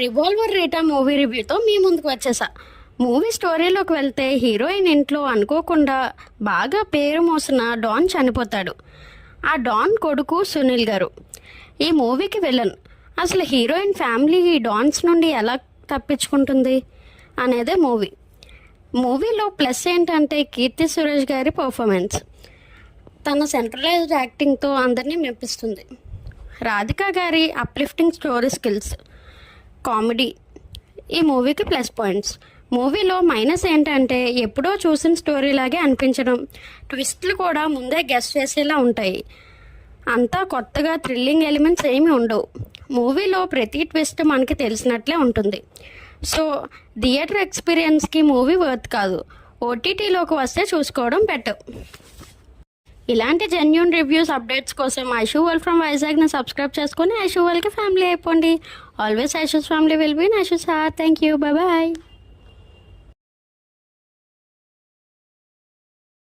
Revolver Rita movie రివ్యూతో మీ ముందుకు వచ్చేసా. Movie స్టోరీలోకి వెళ్తే హీరోయిన్ ఇంట్లో అనుకోకుండా బాగా పేరు మోసిన డాన్ చనిపోతాడు. ఆ డాన్ కొడుకు సునీల్ గారు ఈ మూవీకి విలన్. అసలు హీరోయిన్ ఫ్యామిలీ ఈ డాన్స్ నుండి ఎలా తప్పించుకుంటుంది అనేదే మూవీలో ప్లస్ ఏంటంటే కీర్తి సురేష్ గారి పర్ఫార్మెన్స్. తన సెంట్రలైజ్డ్ యాక్టింగ్తో అందరినీ మెప్పిస్తుంది. రాధికా గారి అప్లిఫ్టింగ్ స్టోరీ స్కిల్స్, కామెడీ ఈ మూవీకి ప్లస్ పాయింట్స్. మూవీలో మైనస్ ఏంటంటే ఎప్పుడో చూసిన స్టోరీలాగే అనిపించడం, ట్విస్ట్లు కూడా ముందే గెస్ చేసేలా ఉంటాయి. అంతా కొత్తగా థ్రిల్లింగ్ ఎలిమెంట్స్ ఏమీ ఉండవు. మూవీలో ప్రతి ట్విస్ట్ మనకి తెలిసినట్లే ఉంటుంది. సో థియేటర్ ఎక్స్పీరియన్స్కి మూవీ వర్త్ కాదు. ఓటీటీలోకి వస్తే చూసుకోవడం బెటర్. ఇలాంటి జెన్యూన్ రివ్యూస్ అప్డేట్స్ కోసం ఐషూ వరల్డ్ ఫ్రమ్ వైజాగ్ని సబ్స్క్రైబ్ చేసుకొని ఐషూ వరల్డ్కి ఫ్యామిలీ అయిపోండి. Always Aishu's family will be in Aishu's heart. Thank you. Bye.